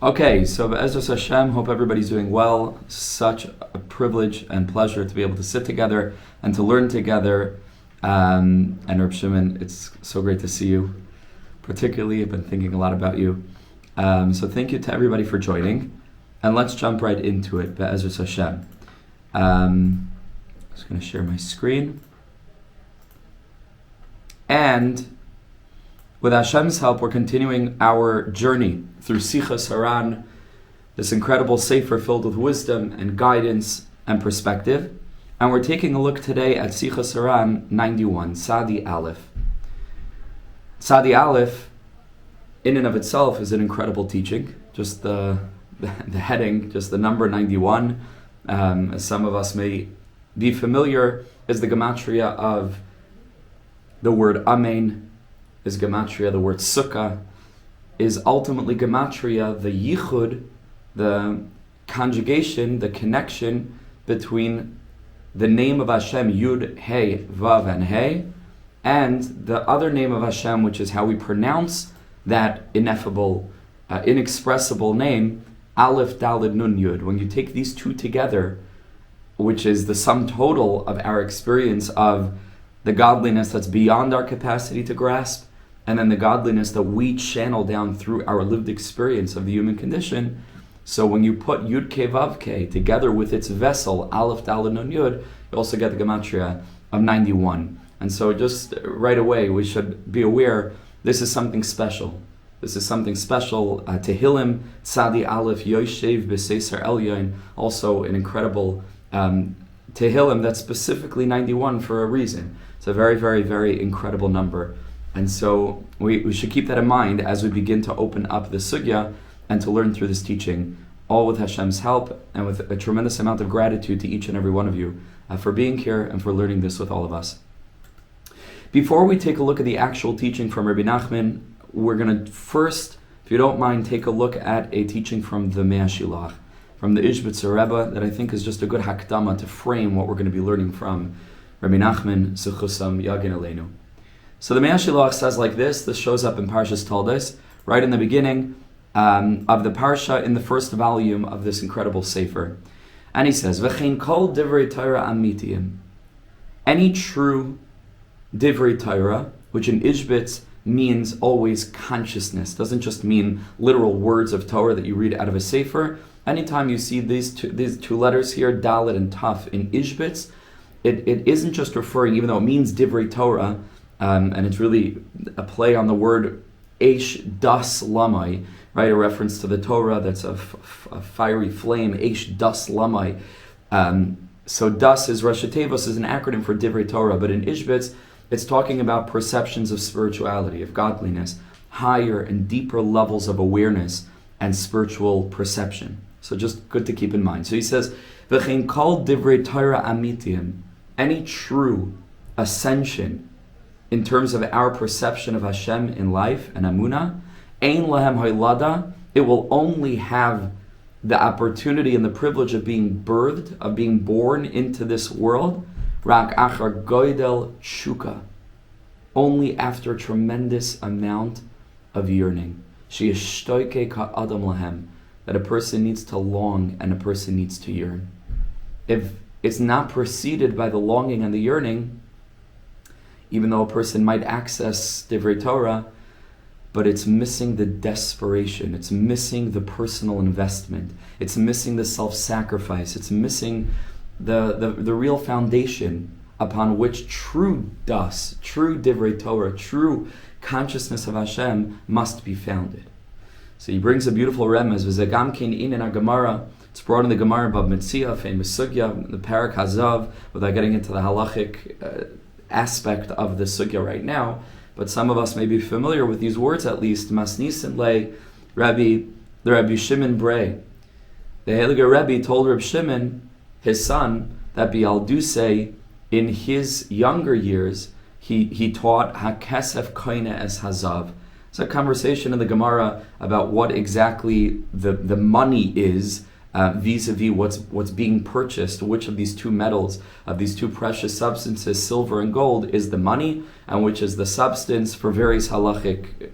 Okay, so Be'ezus Hashem, hope everybody's doing well. Such a privilege and pleasure to be able to sit together and to learn together. And Reb Shimon, it's so great to see you. Particularly, I've been thinking a lot about you. So thank you to everybody for joining. And let's jump right into it, Be'ezus Hashem. I'm just going to share my screen. And with Hashem's help, we're continuing our journey through Sichos HaRan, this incredible sefer filled with wisdom and guidance and perspective. And we're taking a look today at Sichos HaRan 91, Sadi Aleph. Sadi Aleph, in and of itself, is an incredible teaching. Just the heading, just the number 91, as some of us may be familiar, is the gematria of the word Amen, is gematria the word Sukkah, is ultimately gematria the yichud, the conjugation, the connection between the name of Hashem, Yud, Hey, Vav, and Hey, and the other name of Hashem, which is how we pronounce that ineffable, inexpressible name, Aleph, Daled, Nun, Yud. When you take these two together, which is the sum total of our experience of the godliness that's beyond our capacity to grasp, and then the godliness that we channel down through our lived experience of the human condition. So when you put Yud Ke Vav Ke together with its vessel, Aleph, Daled, Nun, Yud, you also get the gematria of 91. And so just right away, we should be aware this is something special. This is something special. Tehillim, Sadi Aleph, Yoshev, B'Seisar Elyon, also an incredible Tehillim that's specifically 91 for a reason. It's a very, very, very incredible number. And so we should keep that in mind as we begin to open up the sugya and to learn through this teaching, all with Hashem's help and with a tremendous amount of gratitude to each and every one of you for being here and for learning this with all of us. Before we take a look at the actual teaching from Rebbe Nachman, we're going to first, if you don't mind, take a look at a teaching from the Mea Shilach, from the Ishbitzer Rebbe, that I think is just a good hakdama to frame what we're going to be learning from Rebbe Nachman, Sichos Yagin Aleinu. So the Mea Shilach says like this shows up in Parshas Toldos, right in the beginning of the Parsha, in the first volume of this incredible sefer. And he says, V'chein kol divrei Torah amitiyim. Any true divrei Torah, which in Ishbitz means always consciousness, doesn't just mean literal words of Torah that you read out of a sefer. Anytime you see these two letters here, Dalet and Taf, in Ishbitz, it isn't just referring, even though it means divrei Torah, and it's really a play on the word Eish Das Lamai, right? A reference to the Torah that's a fiery flame, Eish Das Lamai. So Das is Rosh Tevos, is an acronym for divrei Torah, but in Ishbitz, it's talking about perceptions of spirituality, of godliness, higher and deeper levels of awareness and spiritual perception. So just good to keep in mind. So he says, V'chein kol divrei Torah amitiyim, any true ascension in terms of our perception of Hashem in life and Amunah, ein lahem hoylada, it will only have the opportunity and the privilege of being birthed, of being born into this world, rak achar goydel shuka, only after a tremendous amount of yearning. She is shtoike ka adam lahem, that a person needs to long and a person needs to yearn. If it's not preceded by the longing and the yearning, even though a person might access divrei Torah, but it's missing the desperation, it's missing the personal investment, it's missing the self-sacrifice, it's missing the real foundation upon which true das, true divrei Torah, true consciousness of Hashem must be founded. So he brings a beautiful remez, v'zegam kein in our Gemara. It's brought in the Gemara Bab Metzia, famous sugya, the Parak Hazav, without getting into the halachic aspect of the sugya right now. But some of us may be familiar with these words at least. Masnisin le the Rabbi Shimon Bray. The Heilige Rebbe told Rabbi Shimon, his son, that Bialdusei, in his younger years, he taught Hakesef Koine es Hazav. It's a conversation in the Gemara about what exactly the money is vis-a-vis what's being purchased, which of these two metals, of these two precious substances, silver and gold, is the money, and which is the substance for various halachic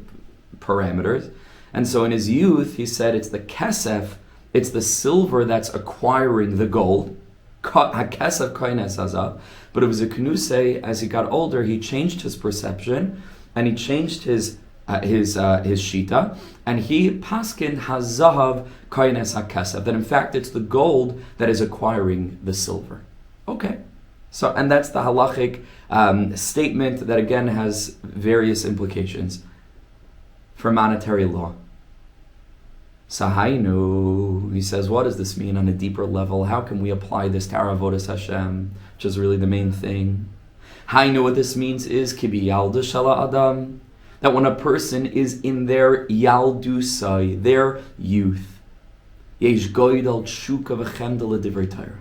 parameters. And so in his youth, he said it's the kesef, it's the silver that's acquiring the gold. HaKesef koines hazav. But it was a knusei, as he got older, he changed his perception, and he changed his shita, and he paskin hazahav koines hakesef, that in fact it's the gold that is acquiring the silver. Okay. So, and that's the halachic statement that again has various implications for monetary law. Sahainu, he says, what does this mean on a deeper level? How can we apply this to our avodas Hashem, which is really the main thing? Hainu, what this means is kibi yalda shala adam, that when a person is in their yaldusai, their youth, yesh goydal tshuka v'chemdel divrei Torah.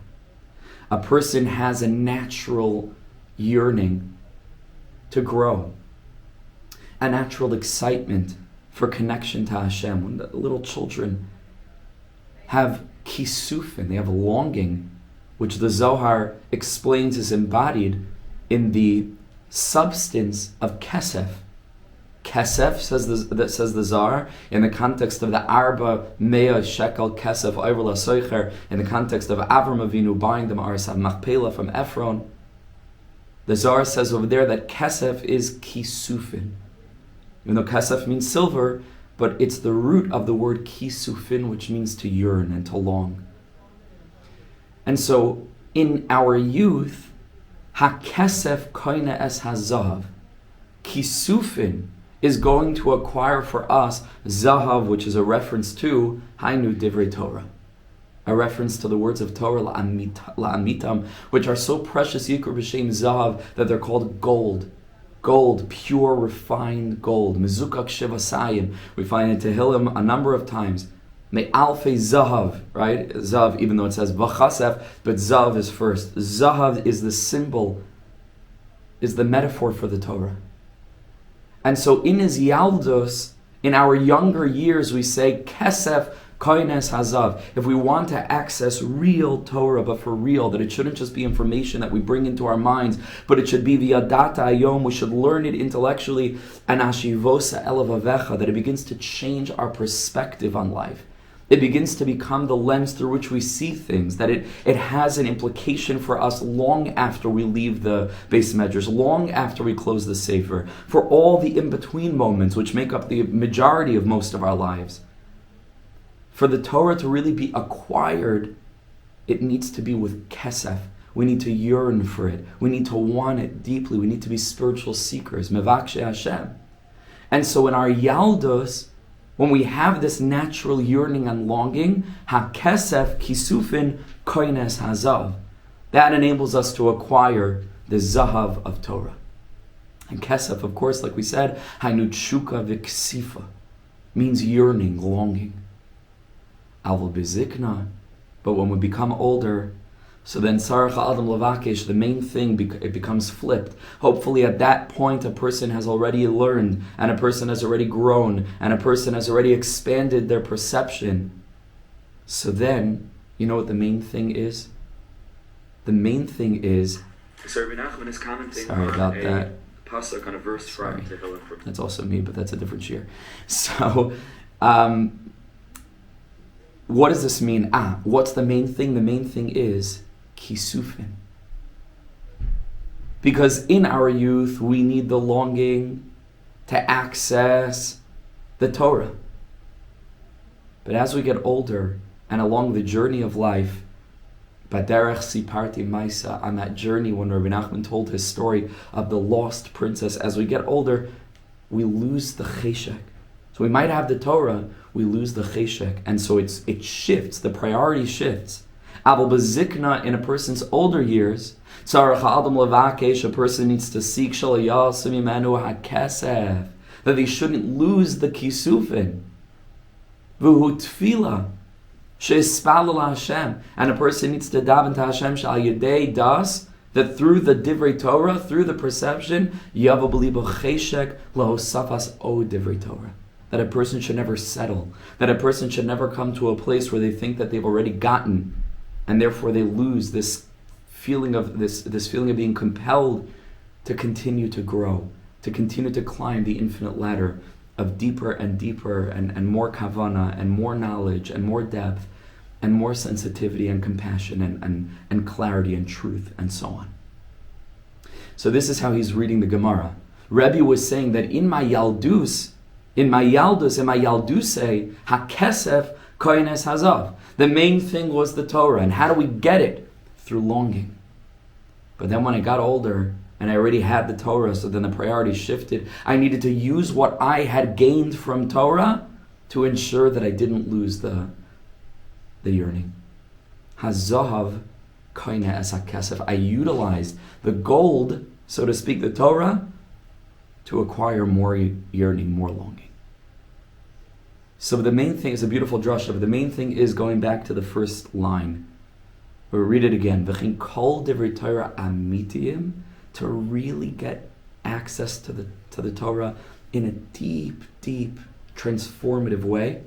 A person has a natural yearning to grow, a natural excitement for connection to Hashem. When the little children have kisufin, they have a longing, which the Zohar explains is embodied in the substance of kesef. Kesef, says the Zohar, in the context of the Arba Mea Shekel Kesef Oivla Soicher, in the context of Avram Avinu buying the Ma'aras Machpelah from Ephron, the Zohar says over there that Kesef is kisufin. Even though Kesef means silver, but it's the root of the word kisufin, which means to yearn and to long. And so, in our youth, HaKesef koine es hazav, kisufin is going to acquire for us zahav, which is a reference to Hainu Divrei Torah, a reference to the words of Torah la'amitam, which are so precious, yikr b'shem zahav, that they're called gold. Gold, pure, refined gold. Mezukak shevasayim. We find in Tehillim a number of times. Me alfei zahav, right? Zav, even though it says v'chasef, but zav is first. Zahav is the symbol, is the metaphor for the Torah. And so in his yaldos, in our younger years, we say kesef koines hazav. If we want to access real Torah, but for real, that it shouldn't just be information that we bring into our minds, but it should be via data ayom. We should learn it intellectually, and ashivosa elavavecha, that it begins to change our perspective on life. It begins to become the lens through which we see things, that it has an implication for us long after we leave the base measures, long after we close the sefer, for all the in-between moments which make up the majority of most of our lives. For the Torah to really be acquired, it needs to be with kesef. We need to yearn for it. We need to want it deeply. We need to be spiritual seekers, mevakshe Hashem. And so in our yaldos, when we have this natural yearning and longing, ha-kesef kisufin koines hazav, that enables us to acquire the zahav of Torah. And kesef, of course, like we said, hainu tshuka v'ksifa, means yearning, longing. Avol bezikna, but when we become older, so then sarach adam lavakesh, the main thing, it becomes flipped. Hopefully at that point a person has already learned, and a person has already grown, and a person has already expanded their perception. So then, you know what the main thing is? The main thing is... So Rebbe Nachman is commenting sorry about that. Pasuk on a verse from Tehillim. That's also me, but that's a different year. So, what does this mean? What's the main thing? The main thing is kisufin. Because in our youth, we need the longing to access the Torah. But as we get older, and along the journey of life, Baderech Siparti Maisa, on that journey when Rebbe Nachman told his story of the lost princess, as we get older, we lose the cheshek. So we might have the Torah, we lose the cheshek, and so it shifts, the priority shifts. Aval bezikna, in a person's older years, tzarach ha'adam levakesh, a person needs to seek shalayasem imenu hakesef, that they shouldn't lose the kisufin. V'hu tefila she'ispalel Hashem, and a person needs to daven to Hashem shal yedei das, that through the divrei Torah, through the perception, yavo b'libo cheshek lahosafas o divrei Torah. That a person should never settle, that a person should never come to a place where they think that they've already gotten, and therefore they lose this feeling of this feeling of being compelled to continue to grow, to continue to climb the infinite ladder of deeper and deeper and more kavana and more knowledge and more depth and more sensitivity and compassion and clarity and truth and so on. So this is how he's reading the Gemara. Rebbe was saying that in my yalduse, hakesef koines hazav. The main thing was the Torah. And how do we get it? Through longing. But then when I got older and I already had the Torah, so then the priority shifted. I needed to use what I had gained from Torah to ensure that I didn't lose the yearning. Hazav koine es hakesef. I utilized the gold, so to speak, the Torah, to acquire more yearning, more longing. So the main thing is a beautiful drasha, but the main thing is going back to the first line. We'll read it again. V'chin kol divrei Torah amitiyim, to really get access to the Torah in a deep, deep, transformative way.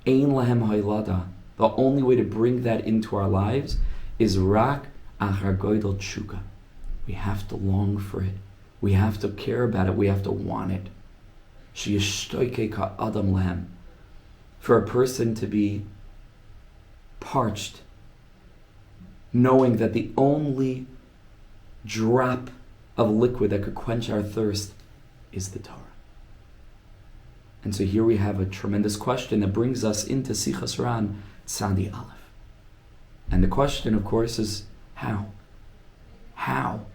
Ein lahem haylada. The only way to bring that into our lives is rak achar goydel tshuka. We have to long for it. We have to care about it. We have to want it. For a person to be parched, knowing that the only drop of liquid that could quench our thirst is the Torah. And so here we have a tremendous question that brings us into Sichos HaRan, Tzadi Aleph. And the question, of course, is how? How?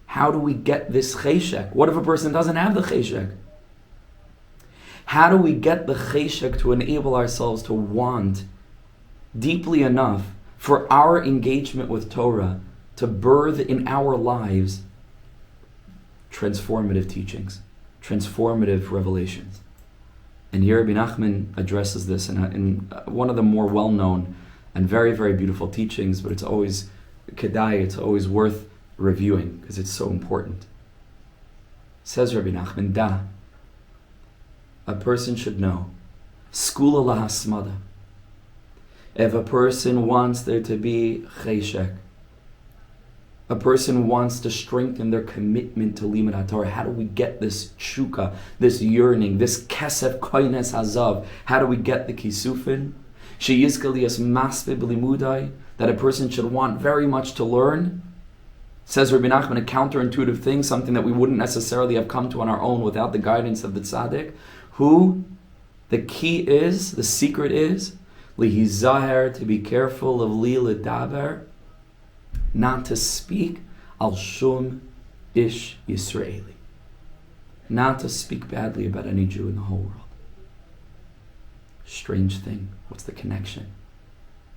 How do we get this cheshek? What if a person doesn't have the cheshek? How do we get the cheshek to enable ourselves to want deeply enough for our engagement with Torah to birth in our lives transformative teachings, transformative revelations? And here Rebbe Nachman addresses this in one of the more well-known and very, very beautiful teachings, but it's always kedai, it's always worth reviewing because it's so important. Says Rebbe Nachman, da, a person should know, skula lahasmada. If a person wants there to be cheshek, a person wants to strengthen their commitment to limud haTorah, how do we get this tshuka, this yearning, this kesef koines hazav? How do we get the kisufin? Sheyizka liyas masve b'limudai, that a person should want very much to learn. Says Rebbe Nachman, a counterintuitive thing, something that we wouldn't necessarily have come to on our own without the guidance of the tzaddik. Who? The key is, the secret is, lihizaher, to be careful of li ledaber, not to speak al shum ish Yisraeli, not to speak badly about any Jew in the whole world. Strange thing. What's the connection?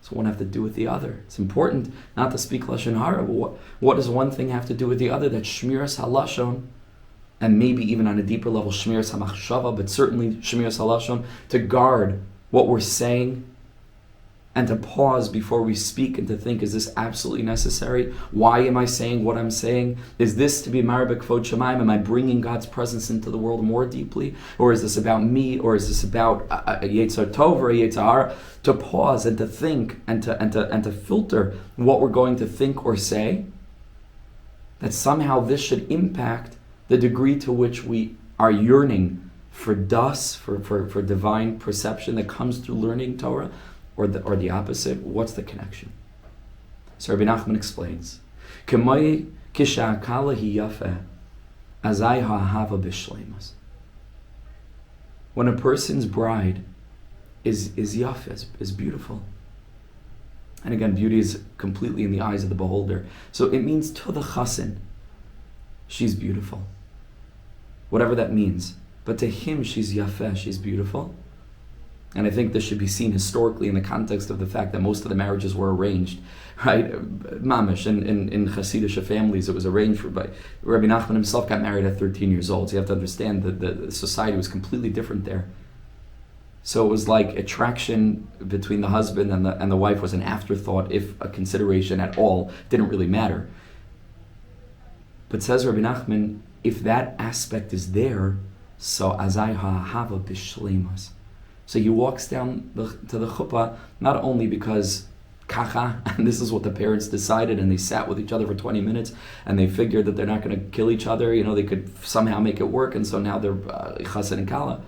So one have to do with the other. It's important not to speak lashon hara, but what does one thing have to do with the other? That's shmiras halashon, and maybe even on a deeper level shmiras hamachshava, but certainly shmiras halashon, to guard what we're saying and to pause before we speak and to think, is this absolutely necessary? Why am I saying what I'm saying? Is this to be marabek kvod shamayim? Am I bringing God's presence into the world more deeply? Or is this about me? Or is this about a Yetzer Tov or a Yetzer Hara? To pause and to think and to filter what we're going to think or say, that somehow this should impact the degree to which we are yearning for das, for divine perception that comes through learning Torah, or the opposite. What's the connection? So Rebbe Nachman explains, when a person's bride is yafa, is beautiful, and again, beauty is completely in the eyes of the beholder, so it means to the chassan, she's beautiful, whatever that means, but to him she's yafa, she's beautiful. And I think this should be seen historically in the context of the fact that most of the marriages were arranged, right? Mamish, in Hasidic families, it was arranged by Rabbi Nachman himself got married at 13 years old. So you have to understand that the society was completely different there. So it was like attraction between the husband and the wife was an afterthought, if a consideration at all. Didn't really matter. But says Rabbi Nachman, if that aspect is there, so azai ha'ahava b'shleimas. So he walks down to the chuppah not only because kacha, and this is what the parents decided, and they sat with each other for 20 minutes, and they figured that they're not going to kill each other, they could somehow make it work, and so now they're chassid and kala.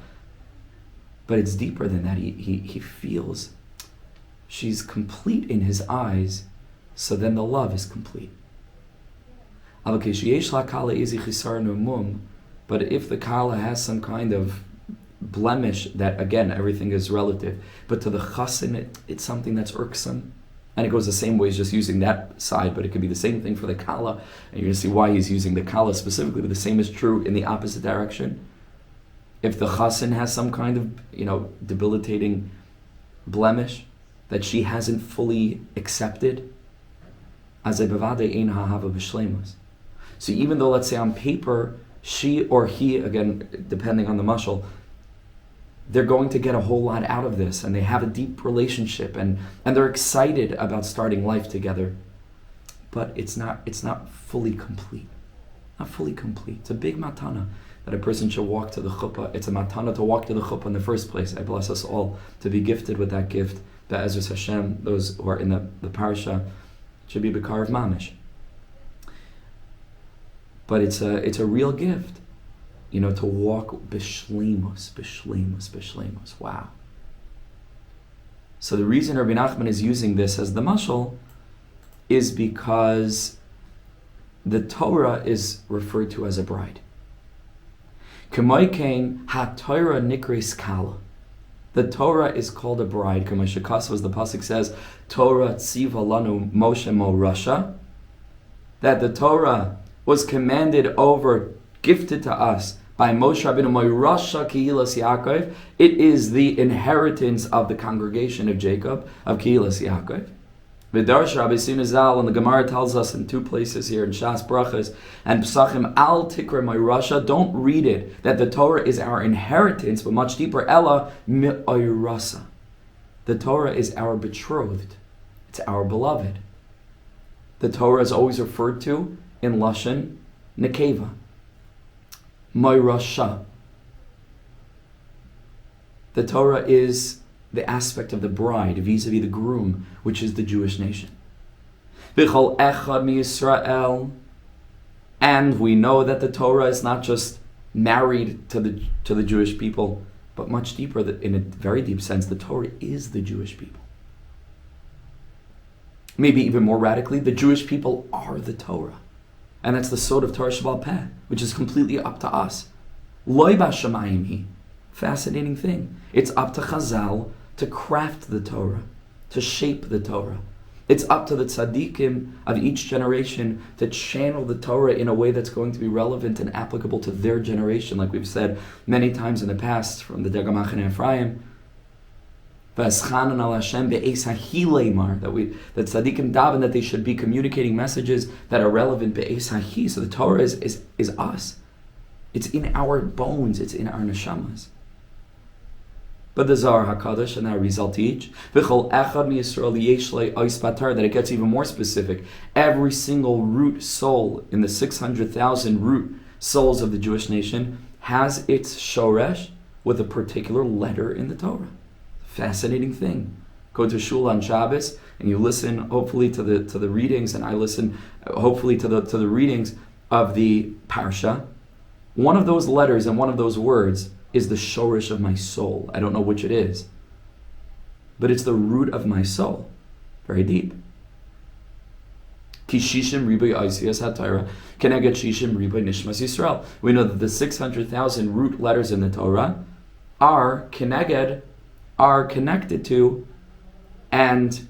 But it's deeper than that. He feels she's complete in his eyes, so then the love is complete. But if the kala has some kind of blemish, that again, everything is relative, but to the chassin, it's something that's irksome. And it goes the same way as just using that side, but it could be the same thing for the kala. And you're going to see why he's using the kala specifically, but the same is true in the opposite direction. If the chassin has some kind of, debilitating blemish that she hasn't fully accepted, so even though, let's say on paper, she or he, again, depending on the mashal, they're going to get a whole lot out of this, and they have a deep relationship, and they're excited about starting life together. But it's not fully complete. Not fully complete. It's a big matana that a person should walk to the chuppah. It's a matana to walk to the chuppah in the first place. I bless us all to be gifted with that gift. Be'ezus Hashem, those who are in the parsha, should be bekar of mamish. But it's a real gift. To walk b'shleimus. Wow. So the reason Rabbi Nachman is using this as the mashal is because the Torah is referred to as a bride. K'moikein ha-Torah nikres kala. The Torah is called a bride. K'moishakasav, as the pasuk says, Torah tziva lanu Moshe mo rasha. That the Torah was commanded over, gifted to us by Moshe Rabbeinu, Mo Rasha Kehilas Yaakov. It is the inheritance of the congregation of Jacob, of Kehilas Yaakov. V'darsh Rabbi Sinazal, and the Gemara tells us in two places here in Shas Brachas and Pesachim, Al Tikra Mo Rasha, don't read it that the Torah is our inheritance, but much deeper, Ella Mi'oirasa. The Torah is our betrothed. It's our beloved. The Torah is always referred to in Lashon Nekeva. Moirasha. The Torah is the aspect of the bride vis-a-vis the groom, which is the Jewish nation. V'chol echad miYisrael. And we know that the Torah is not just married to the Jewish people, but much deeper, in a very deep sense, the Torah is the Jewish people. Maybe even more radically, the Jewish people are the Torah. And that's the sod of Torah Shabbat Peh, which is completely up to us. Loi b'shamayim hi. Fascinating thing. It's up to Chazal to craft the Torah, to shape the Torah. It's up to the tzaddikim of each generation to channel the Torah in a way that's going to be relevant and applicable to their generation, like we've said many times in the past from the Dergamach and Ephraim. That tzaddikim daven that they should be communicating messages that are relevant be'es hahi. So the Torah is us. It's in our bones. It's in our neshamas. But the Zohar HaKadosh, and our result teach, that it gets even more specific. Every single root soul in the 600,000 root souls of the Jewish nation has its shoresh with a particular letter in the Torah. Fascinating thing. Go to shul on Shabbos and you listen, hopefully, to the readings, and I listen, hopefully, to the readings of the parsha. One of those letters and one of those words is the shorish of my soul. I don't know which it is, but it's the root of my soul. Very deep. Kishishim riboy oisiyas haTorah keneged shishim riboy nishmas Yisrael. We know that the 600,000 root letters in the Torah are connected to and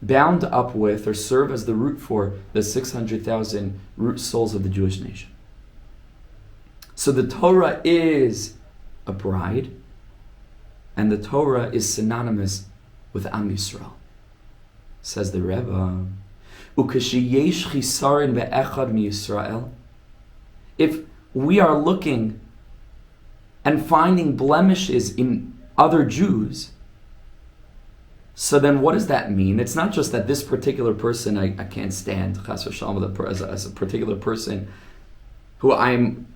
bound up with, or serve as the root for, the 600,000 root souls of the Jewish nation. So the Torah is a bride, and the Torah is synonymous with Am Yisrael. Says the Rebbe, Ukashiyesh chisarin ve'echad miYisrael. If we are looking and finding blemishes in other Jews, so then what does that mean? It's not just that this particular person I can't stand, chas v'shalom, as a particular person who I'm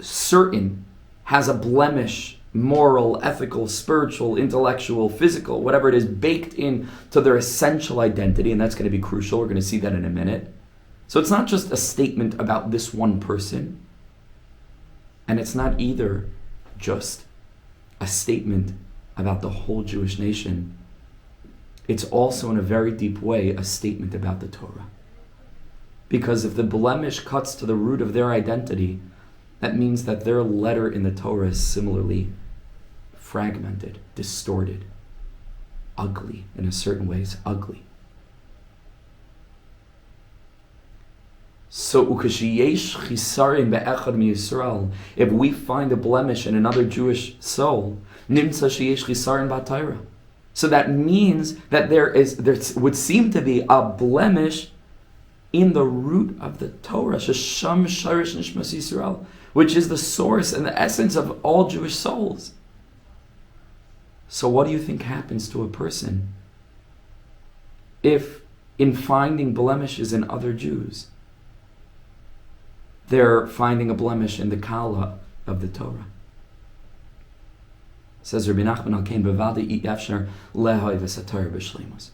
certain has a blemish moral, ethical, spiritual, intellectual, physical, whatever it is, baked in to their essential identity, and that's going to be crucial. We're going to see that in a minute. So it's not just a statement about this one person, and it's not either just a statement about the whole Jewish nation. It's also, in a very deep way, a statement about the Torah. Because if the blemish cuts to the root of their identity, that means that their letter in the Torah is similarly fragmented, distorted, ugly, in a certain ways, ugly. So, ukashiyesh chisarim be'echad miYisrael, if we find a blemish in another Jewish soul, nimtza sheyesh chisarim ba'Torah. So that means that there would seem to be a blemish in the root of the Torah, shesham sharish nishmas Yisrael, which is the source and the essence of all Jewish souls. So what do you think happens to a person if, in finding blemishes in other Jews, they're finding a blemish in the Kala of the Torah? Says Rebbe Nachman al-Kain, bevadi yafshar lehoy v'sator b'shleimus.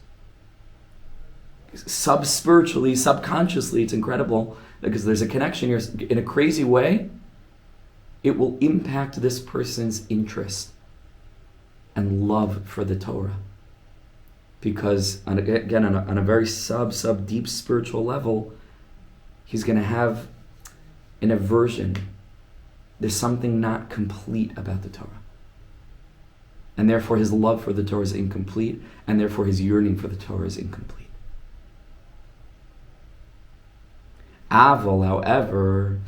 Sub-spiritually, subconsciously, it's incredible because there's a connection here. In a crazy way, it will impact this person's interest and love for the Torah. Because, again, on a very deep spiritual level, he's going to have an aversion. There's something not complete about the Torah. And therefore his love for the Torah is incomplete, and therefore his yearning for the Torah is incomplete. Aval, however,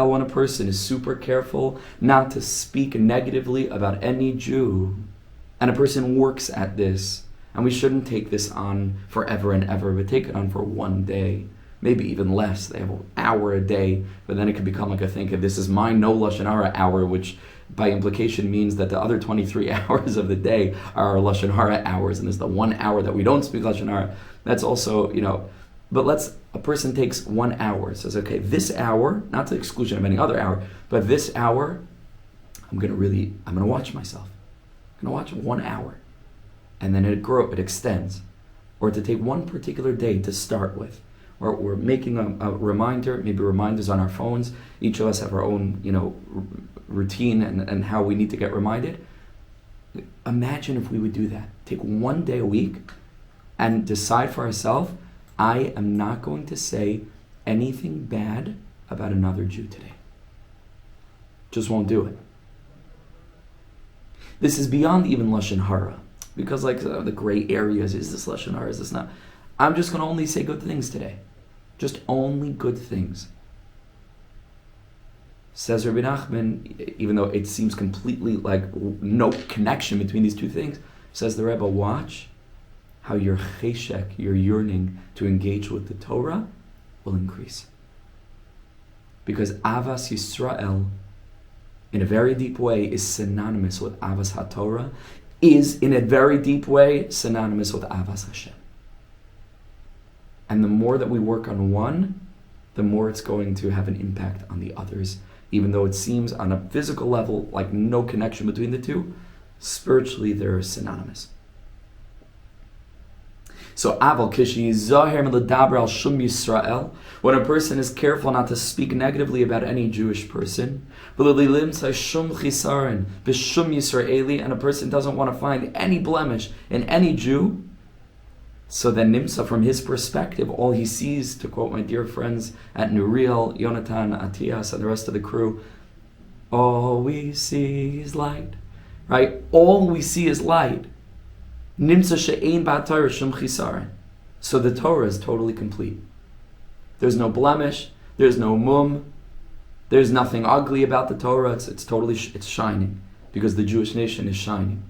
when a person is super careful not to speak negatively about any Jew, and a person works at this, and we shouldn't take this on forever and ever, but take it on for one day, maybe even less. They have an hour a day, but then it could become like a thing of this is my no Lashon Hara hour, which by implication means that the other 23 hours of the day are our Lashon Hara hours, and there's the 1 hour that we don't speak Lashon Hara. That's also, but a person takes 1 hour, says, okay, this hour, not to the exclusion of any other hour, but this hour, I'm going to watch myself. I'm going to watch 1 hour. And then it extends. Or to take one particular day to start with. Or we're making a reminder, maybe reminders on our phones. Each of us have our own, routine and how we need to get reminded. Imagine if we would do that. Take 1 day a week and decide for ourselves, I am not going to say anything bad about another Jew today. Just won't do it. This is beyond even Lashon Hara. Because the gray areas, is this Lashon Hara, is this not? I'm just going to only say good things today. Just only good things. Says Rebbe Nachman, even though it seems completely like no connection between these two things, says the Rebbe, watch how your cheshek, your yearning to engage with the Torah will increase. Because Avas Yisrael, in a very deep way, is synonymous with Avas HaTorah, is in a very deep way synonymous with Avas Hashem. And the more that we work on one, the more it's going to have an impact on the others. Even though it seems on a physical level like no connection between the two, spiritually they're synonymous. So Aval Kishi Zahir Meladaber al Shum Yisrael, when a person is careful not to speak negatively about any Jewish person, and a person doesn't want to find any blemish in any Jew, so then Nimsa, from his perspective, all he sees, to quote my dear friends at Nuriel, Yonatan, Atias, and the rest of the crew, all we see is light. Right? All we see is light. Nimsa she'ein ba'Torah shum chisaron. So the Torah is totally complete. There's no blemish. There's no mum. There's nothing ugly about the Torah. It's totally it's shining, because the Jewish nation is shining,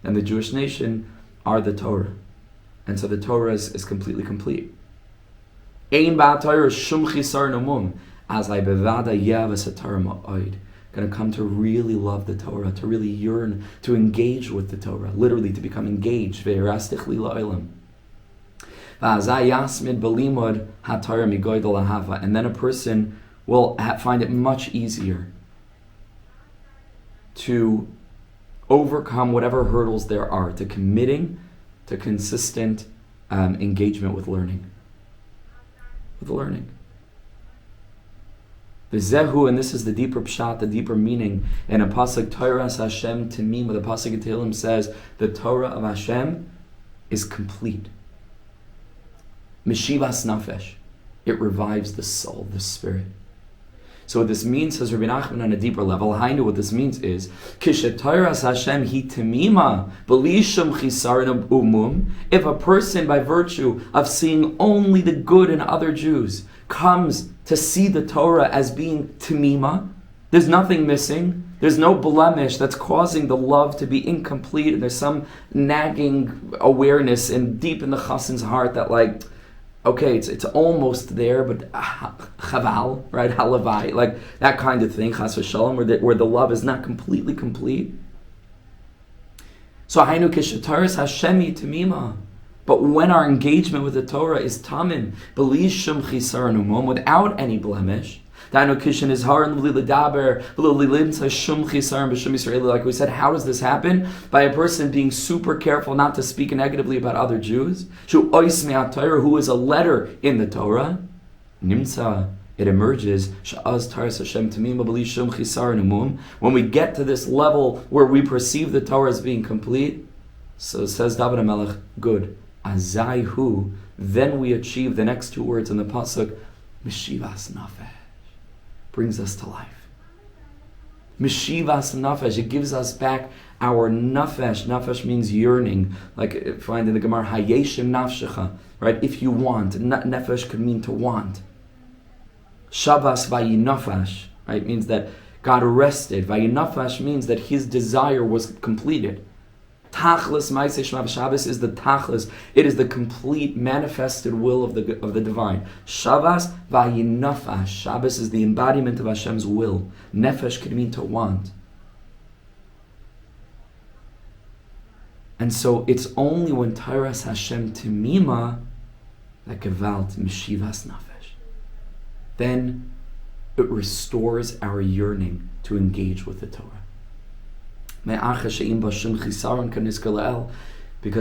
and the Jewish nation are the Torah. And so the Torah is completely complete. Ein ba'Torah shum chisar nomum, as I bevada yavas haTorah ma'od. Going to come to really love the Torah, to really yearn, to engage with the Torah, literally to become engaged. Ve'erastichli la'olam. Va'azai yasmid belimod haTorah migoydel ahava. And then a person will find it much easier to overcome whatever hurdles there are to committing to consistent engagement with learning. V'zehu, and this is the deeper pshat, the deeper meaning. In a pasuk, Torah Hashem Timim, the pasuk in Tehillim says, the Torah of Hashem is complete. Meshivas nafesh, it revives the soul, the spirit. So what this means, says Rebbe Nachman on a deeper level, Hainu, what this means is, Kishet Torah Hashem hi timima, b'lishum chisaron umum, if a person by virtue of seeing only the good in other Jews comes to see the Torah as being timima, there's nothing missing, there's no blemish that's causing the love to be incomplete, and there's some nagging awareness deep in the chassan's heart that like, okay, it's almost there, but chaval, right, halavai, like that kind of thing, chas v'shalom, where the love is not completely complete. So hainu kishataris Hashemi tamima. But when our engagement with the Torah is tamim, b'li shum chisaron umum, without any blemish, like we said, how does this happen? By a person being super careful not to speak negatively about other Jews, who is a letter in the Torah, it emerges, when we get to this level where we perceive the Torah as being complete, so says David HaMelech, good, azayhu, then we achieve the next two words in the pasuk, Meshivas nafesh. Brings us to life. Meshivas nafesh, it gives us back our nafesh. Nafesh means yearning. Like find in the Gemara, hayeshem nafshecha, right? If you want. Nefesh could mean to want. Shabbos vayinafash, right? Means that God rested. Vayinafash means that his desire was completed. Tachlis Ma'aseh Shema Shabbos is the tachlis. It is the complete manifested will of the divine. Shabbos vayinafash. Shabbos is the embodiment of Hashem's will. Nefesh could mean to want. And so it's only when Tairas Hashem Timima that Gewalt Meshivas Nafesh. Then it restores our yearning to engage with the Torah. Because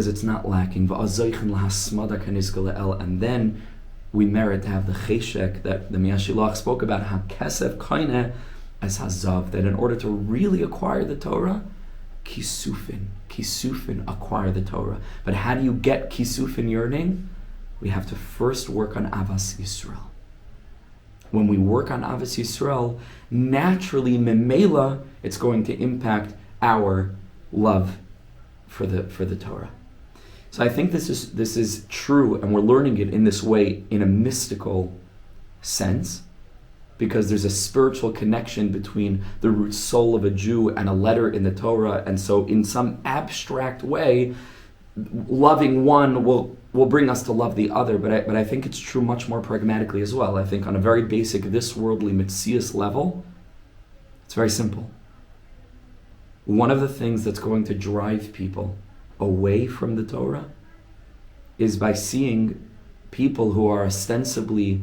it's not lacking. And then we merit to have the cheshek that the Miyashilach spoke about, hakesef koine as hazav, that in order to really acquire the Torah, kisufin, acquire the Torah. But how do you get kisufin yearning? We have to first work on Avas Yisrael. When we work on Avas Yisrael, naturally, memela, it's going to impact our love for the Torah. So I think this is true, and we're learning it in this way in a mystical sense, because there's a spiritual connection between the root soul of a Jew and a letter in the Torah, and so in some abstract way, loving one will bring us to love the other, but I think it's true much more pragmatically as well. I think on a very basic, this worldly mitzias level, it's very simple. One of the things that's going to drive people away from the Torah is by seeing people who are ostensibly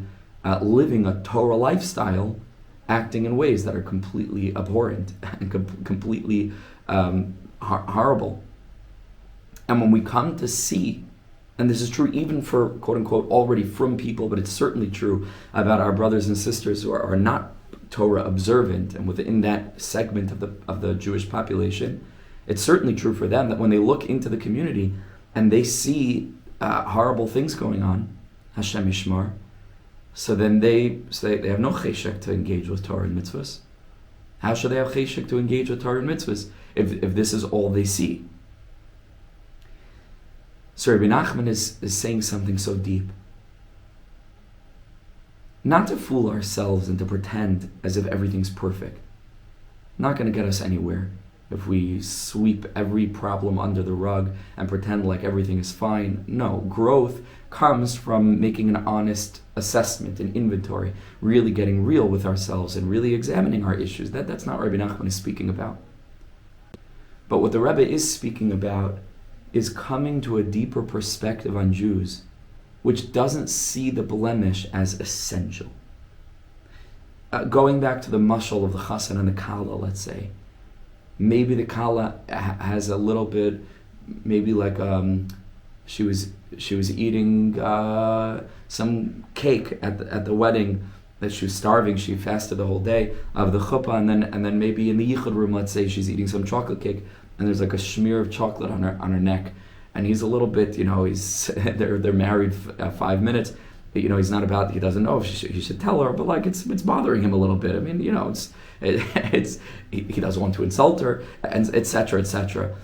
living a Torah lifestyle acting in ways that are completely abhorrent and completely horrible. And when we come to see, and this is true even for quote-unquote already from people, but it's certainly true about our brothers and sisters who are not Torah observant, and within that segment of the Jewish population, it's certainly true for them that when they look into the community and they see horrible things going on, Hashem Yishmar, so then they have no cheshek to engage with Torah and mitzvahs. How should they have cheshek to engage with Torah and mitzvahs if this is all they see? So Rebbe Nachman is saying something so deep. Not to fool ourselves and to pretend as if everything's perfect. Not going to get us anywhere if we sweep every problem under the rug and pretend like everything is fine. No, growth comes from making an honest assessment and inventory, really getting real with ourselves and really examining our issues. That's not what Rebbe Nachman is speaking about. But what the Rebbe is speaking about is coming to a deeper perspective on Jews, which doesn't see the blemish as essential. Going back to the mashal of the chassan and the kala, let's say, maybe the kala has a little bit, maybe like she was eating some cake at the wedding, that she was starving. She fasted the whole day of the chuppah, and then maybe in the yichud room, let's say she's eating some chocolate cake, and there's like a smear of chocolate on her neck, and he's a little bit, he's they're married 5 minutes. He doesn't know if he should tell her, but like it's bothering him a little bit. I mean, he doesn't want to insult her, and etc. etc.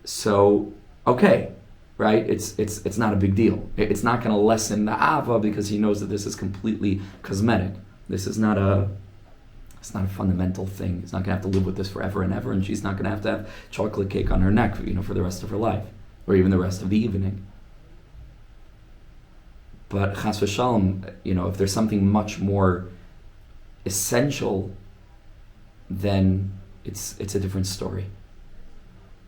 So okay, right? It's not a big deal. It's not going to lessen the ava because he knows that this is completely cosmetic. This is not it's not a fundamental thing. He's not going to have to live with this forever and ever, and she's not going to have chocolate cake on her neck, for the rest of her life, or even the rest of the evening. But chas v'shalom, if there's something much more essential, then it's a different story.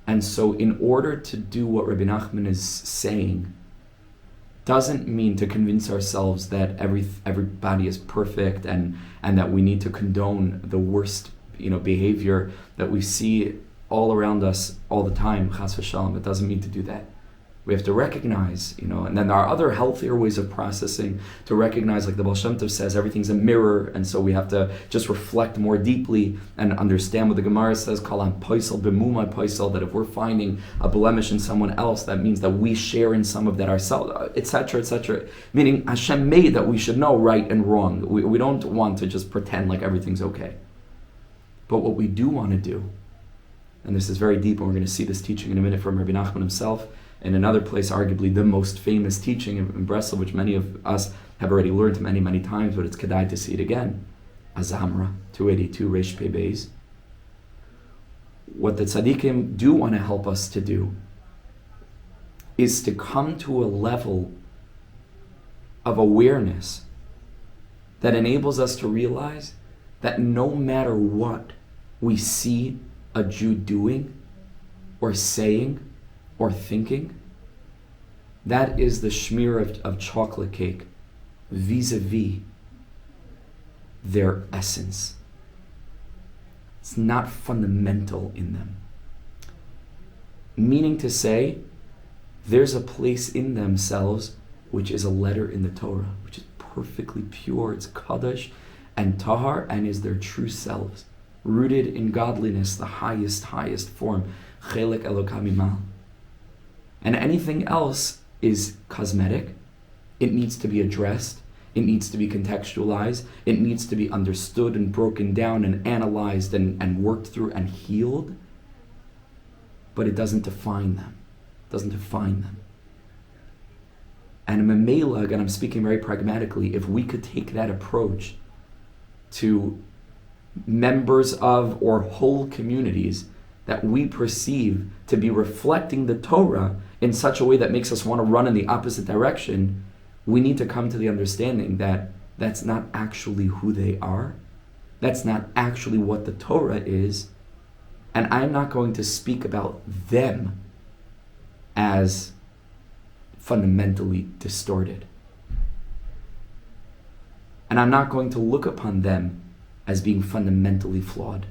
And so in order to do what Rebbe Nachman is saying, doesn't mean to convince ourselves that everybody is perfect and that we need to condone the worst behavior that we see all around us all the time, chas v'shalom. It doesn't mean to do that. We have to recognize, and then there are other healthier ways of processing, to recognize, like the Baal Shem Tov says, everything's a mirror, and so we have to just reflect more deeply and understand what the Gemara says, Kalam Poisel B'mumai Poisel, that if we're finding a blemish in someone else, that means that we share in some of that ourselves, etc., etc. Meaning Hashem made that we should know right and wrong. We don't want to just pretend like everything's okay. But what we do want to do, and this is very deep, and we're going to see this teaching in a minute from Rabbi Nachman himself, in another place, arguably the most famous teaching in Breslov, which many of us have already learned many, many times, but it's kedai to see it again. Azamra, 282, Reish Pei Beis. What the tzaddikim do want to help us to do is to come to a level of awareness that enables us to realize that no matter what we see a Jew doing or saying or thinking, that is the smear of chocolate cake vis-a-vis their essence. It's not fundamental in them. Meaning to say, there's a place in themselves which is a letter in the Torah, which is perfectly pure, it's Kaddish and Tahar, and is their true selves, rooted in godliness, the highest form, Chelek Elokam Imal. And anything else is cosmetic. It needs to be addressed. It needs to be contextualized. It needs to be understood and broken down and analyzed and worked through and healed. But it doesn't define them. It doesn't define them. And in Mamela, again, I'm speaking very pragmatically, if we could take that approach to members of or whole communities that we perceive to be reflecting the Torah in such a way that makes us want to run in the opposite direction, we need to come to the understanding that that's not actually who they are. That's not actually what the Torah is. And I'm not going to speak about them as fundamentally distorted. And I'm not going to look upon them as being fundamentally flawed.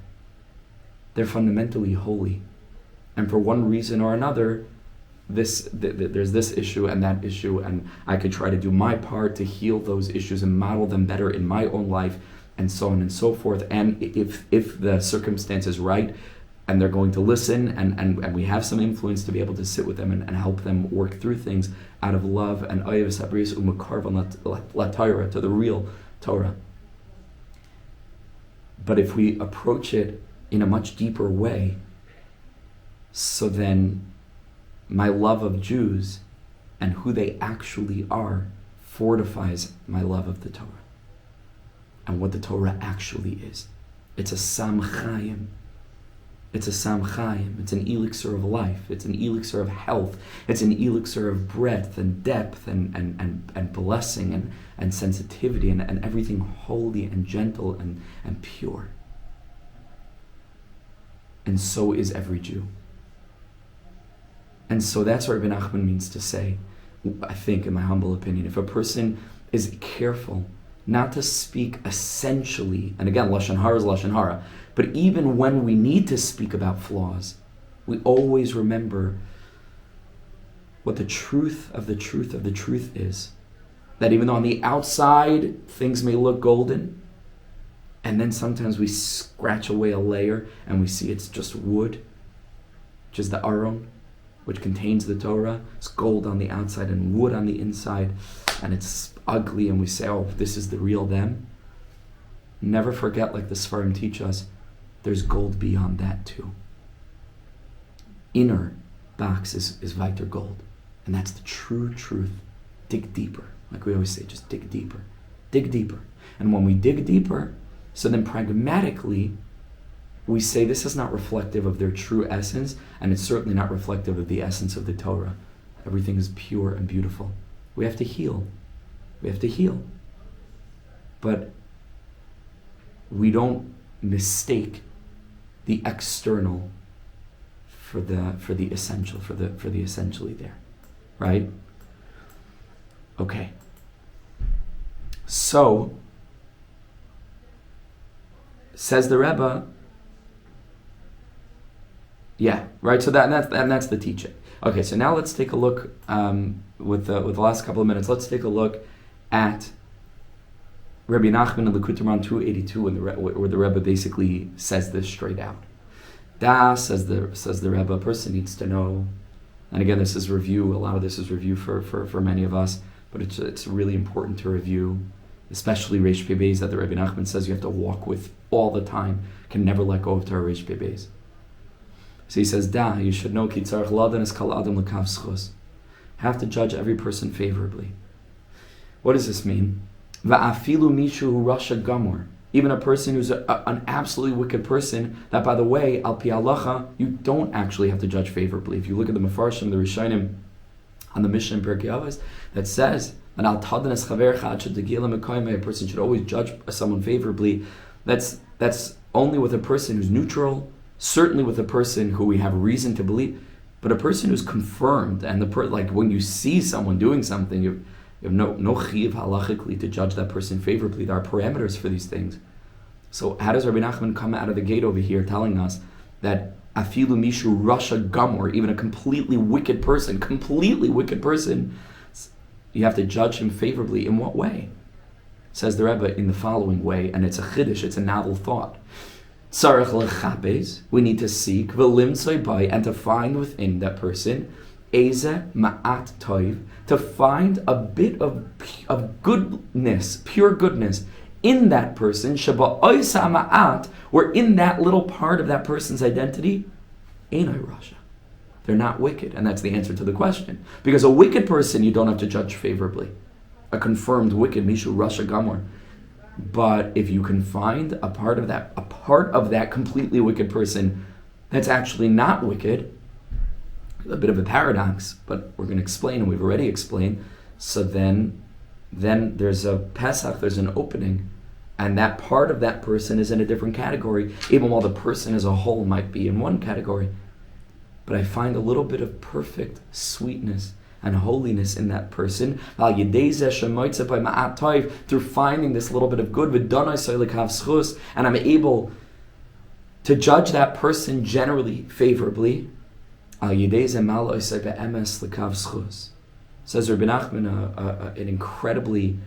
They're fundamentally holy. And for one reason or another, there's this issue and that issue, and I could try to do my part to heal those issues and model them better in my own life, and so on and so forth. And if the circumstance is right, and they're going to listen, and we have some influence to be able to sit with them and help them work through things out of love and oyev sabris u'makarvan la Torah, to the real Torah. But if we approach it in a much deeper way, so then my love of Jews and who they actually are fortifies my love of the Torah and what the Torah actually is. It's a Sam Chaim. It's a Sam Chaim. It's an elixir of life. It's an elixir of health. It's an elixir of breadth and depth and blessing and sensitivity and everything holy and gentle and pure. And so is every Jew. And so that's what Rebbe Nachman means to say, I think, in my humble opinion. If a person is careful not to speak essentially, and again, Lashon Hara is Lashon Hara, But even when we need to speak about flaws, we always remember what the truth of the truth of the truth is. That even though on the outside things may look golden, and then sometimes we scratch away a layer and we see it's just wood, which is the Aron, which contains the Torah. It's gold on the outside and wood on the inside, and it's ugly, and we say, oh, this is the real them. Never forget, like the Sfarim teach us, there's gold beyond that too. Inner box is weiter gold, and that's the true truth. Dig deeper. Like we always say, just dig deeper. Dig deeper. And when we dig deeper, so then pragmatically, we say this is not reflective of their true essence, and it's certainly not reflective of the essence of the Torah. Everything is pure and beautiful. We have to heal. We have to heal. But we don't mistake the external for the essential, for the essentially there. Right? Okay. So, says the Rebbe, yeah, right. So that's the teaching. Okay, so now let's take a look with the last couple of minutes. Let's take a look at Rabbi Nachman in the Likutei Moharan 282, where the Rebbe basically says this straight out. Says the Rebbe, a person needs to know, and again, this is review. A lot of this is review for many of us, but it's really important to review, especially Reish Pei Beis, that the Rabbi Nachman says you have to walk with all the time. Can never let go of Torah Reish Pei Beis. So he says, you should know, ki tzarich ladan es kol adam l'kav zchus. Have to judge every person favorably. What does this mean? Va'afilu mishu hu rasha gamor. Even a person who's an absolutely wicked person, that by the way, al pi halacha, you don't actually have to judge favorably. If you look at the Mefarshim, the Rishonim, on the Mishnah in Pirkei Avos, that says, and al tadan es chavercha ad shetegiel lemekoymeh, a person should always judge someone favorably. That's only with a person who's neutral, certainly with a person who we have reason to believe, but a person who's confirmed, and like when you see someone doing something, you have no chiv halachically to judge that person favorably. There are parameters for these things. So how does Rabbi Nachman come out of the gate over here telling us that afilu mishu rasha gamor, even a completely wicked person, you have to judge him favorably? In what way? Says the Rebbe in the following way, and it's a chiddush, it's a novel thought. Tzarech lechabes, we need to seek v'limtzoi bai, and to find within that person eze ma'at toiv, to find a bit of goodness, pure goodness in that person, sheba oisa ma'at, where in that little part of that person's identity, einai rasha, they're not wicked. And that's the answer to the question. Because a wicked person you don't have to judge favorably. A confirmed wicked, mishu rasha gamor. But if you can find a part of that completely wicked person that's actually not wicked, a bit of a paradox, but we're going to explain, and we've already explained. So then there's a Pesach, there's an opening, and that part of that person is in a different category, even while the person as a whole might be in one category. But I find a little bit of perfect sweetness and holiness in that person, through finding this little bit of good, and I'm able to judge that person generally favorably. Says Rabbi Nachman, an incredibly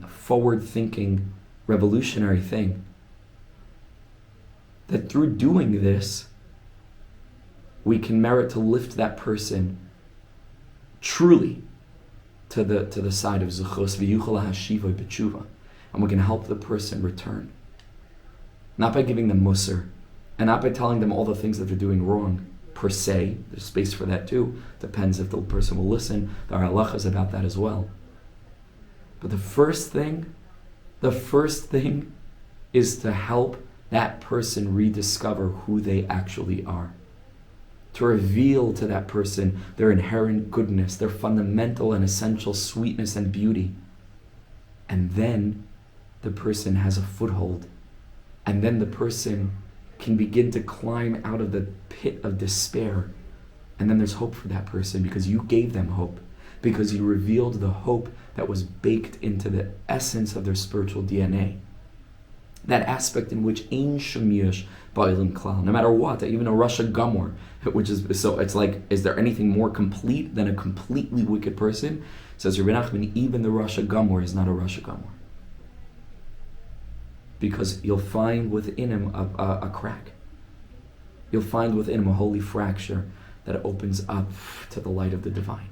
forward-thinking, revolutionary thing, that through doing this, we can merit to lift that person truly to the side of Zuchos, and we can help the person return. Not by giving them musar, and not by telling them all the things that they're doing wrong, per se. There's space for that too. Depends if the person will listen. There are halachas about that as well. But the first thing is to help that person rediscover who they actually are. To reveal to that person their inherent goodness, their fundamental and essential sweetness and beauty. And then the person has a foothold. And then the person can begin to climb out of the pit of despair. And then there's hope for that person because you gave them hope. Because you revealed the hope that was baked into the essence of their spiritual DNA. That aspect in which Ein Shum Yush Ba'ilim Klal. No matter what, even a Rasha Gamor, which is, so it's like, is there anything more complete than a completely wicked person? Says Rebbe Nachman, even the Rasha Gamor is not a Rasha Gamor. Because you'll find within him a crack. You'll find within him a holy fracture that opens up to the light of the divine.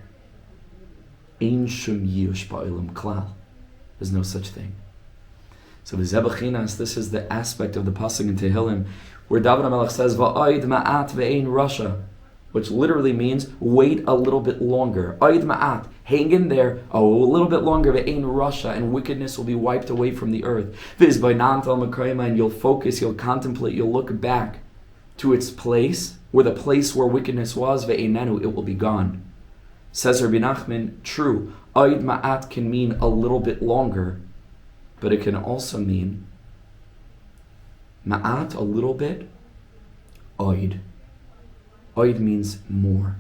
Ein Shum Yush Ba'ilim Klal. There's no such thing. So the Zebachinas, this is the aspect of the pasuk in Tehillim, where David HaMelech says, "Va'oid ma'at ve'ein rasha," which literally means wait a little bit longer. Oid ma'at, hang in there a little bit longer. Ve'ein rasha, and wickedness will be wiped away from the earth. And you'll focus, you'll contemplate, you'll look back to its place, where the place where wickedness was. Ve'einenu, it will be gone. Says Rabbi Nachman, true. Oid ma'at can mean a little bit longer, but it can also mean ma'at, a little bit. Oid. Oid means more.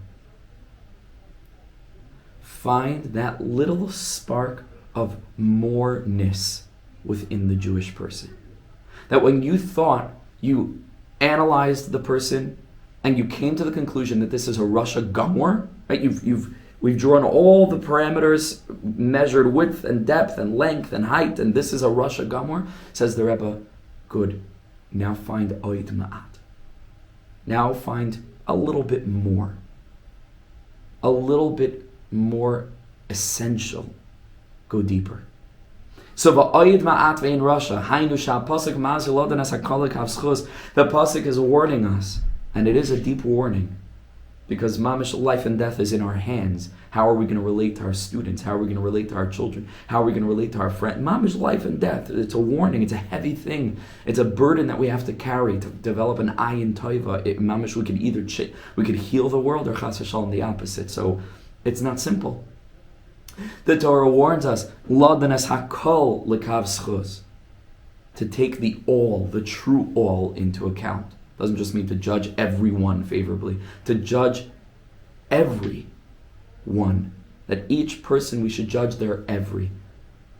Find that little spark of moreness within the Jewish person. That when you thought you analyzed the person and you came to the conclusion that this is a Rasha Gamor, right? We've drawn all the parameters, measured width and depth and length and height, and this is a Rasha Gamor. Says the Rebbe, good. Now find Oid Ma'at. Now find a little bit more. A little bit more essential. Go deeper. So va'oid ma'at ve'in rasha, hainu sha'pasuk ma'azil odanas ha'kolik havschus. The pasuk is warning us, and it is a deep warning, because mamish, life and death is in our hands. How are we going to relate to our students? How are we going to relate to our children? How are we going to relate to our friends? Mamish, life and death. It's a warning. It's a heavy thing. It's a burden that we have to carry to develop an ayin toiva. Mamish, we could either we could heal the world, or chas v'shalom the opposite. So it's not simple. The Torah warns us, Ladanas hakol lekav schus, to take the all, the true all, into account. Doesn't just mean to judge everyone favorably, to judge every one. That each person, we should judge their every,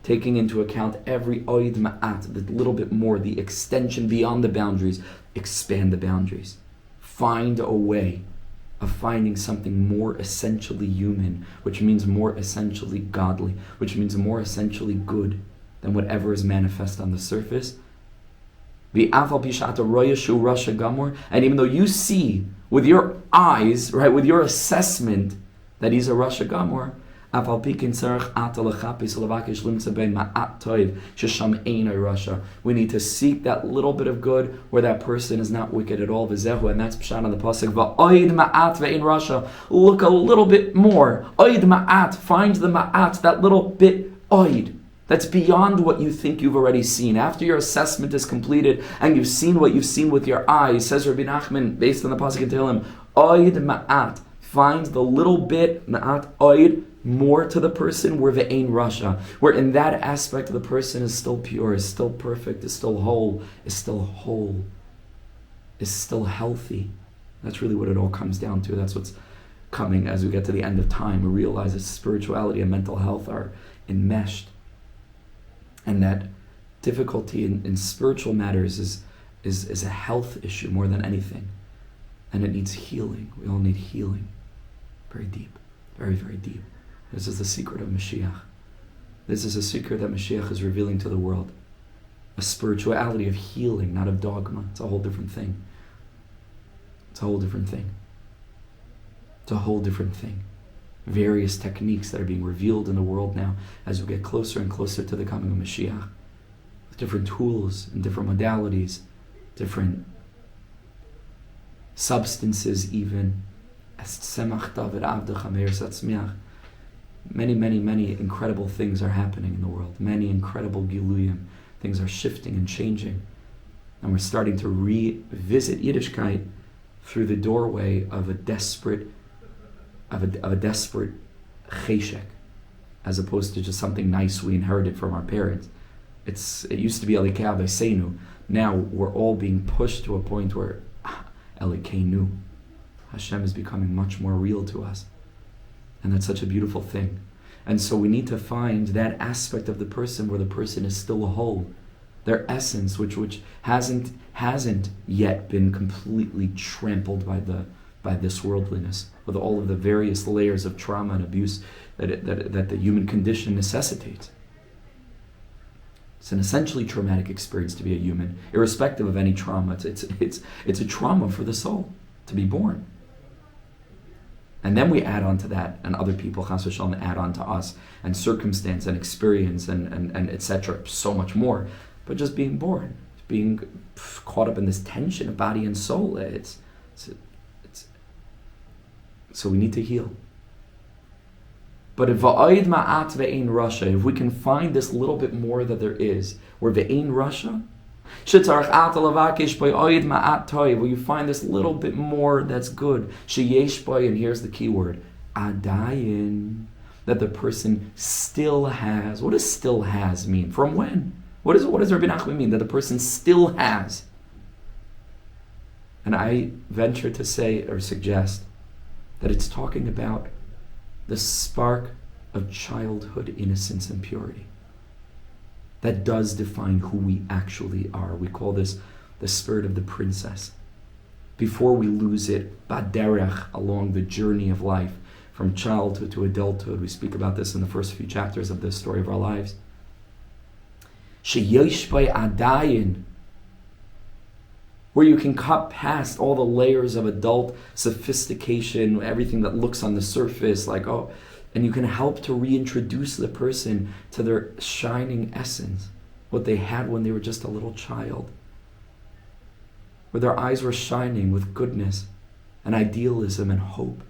taking into account every oid ma'at, the little bit more, the extension beyond the boundaries, expand the boundaries. Find a way of finding something more essentially human, which means more essentially godly, which means more essentially good than whatever is manifest on the surface. And even though you see with your eyes, right, with your assessment that he's a Rasha Gamor, we need to seek that little bit of good where that person is not wicked at all. And that's pshat on the pasuk. Look a little bit more. Oid ma'at, find the ma'at, that little bit oid. That's beyond what you think you've already seen. After your assessment is completed and you've seen what you've seen with your eyes, says Rabbi Nachman, based on the pasuk in Tehillim, oid ma'at, find the little bit ma'at oid, more to the person, where the Ein Rasha, where in that aspect of the person is still pure, is still perfect, is still whole, is still healthy. That's really what it all comes down to. That's what's coming as we get to the end of time. We realize that spirituality and mental health are enmeshed, and that difficulty in spiritual matters is a health issue more than anything, and it needs healing. We all need healing, very deep, very, very deep. This is the secret of Mashiach. This is a secret that Mashiach is revealing to the world. A spirituality of healing, not of dogma. It's a whole different thing. It's a whole different thing. It's a whole different thing. Various techniques that are being revealed in the world now as we get closer and closer to the coming of Mashiach. With different tools and different modalities, different substances even. Many, many, many incredible things are happening in the world. Many incredible giluyim. Things are shifting and changing. And we're starting to revisit Yiddishkeit through the doorway of a desperate cheshek, as opposed to just something nice we inherited from our parents. It used to be Elikei Avosenu. Now we're all being pushed to a point where Elikeinu, Hashem, is becoming much more real to us. And that's such a beautiful thing. And so we need to find that aspect of the person where the person is still whole, their essence, which hasn't yet been completely trampled by this worldliness, with all of the various layers of trauma and abuse that the human condition necessitates. It's an essentially traumatic experience to be a human, irrespective of any trauma. It's a trauma for the soul to be born. And then we add on to that, and other people, chas v'shalom, add on to us, and circumstance and experience and etc. So much more. But just being born, being caught up in this tension of body and soul, it's so we need to heal. But if we can find this little bit more that there is, where ve'ein rasha, where you find this little bit more that's good, and here's the key word, adayin, that the person still has. What does still has mean? From when? What does Rebbe Nachman mean? That the person still has. And I venture to say or suggest that it's talking about the spark of childhood innocence and purity. That does define who we actually are. We call this the spirit of the princess. Before we lose it, baderech, along the journey of life, from childhood to adulthood. We speak about this in the first few chapters of the story of our lives. Sheyesh by adayin, where you can cut past all the layers of adult sophistication, everything that looks on the surface, and you can help to reintroduce the person to their shining essence, what they had when they were just a little child, where their eyes were shining with goodness and idealism and hope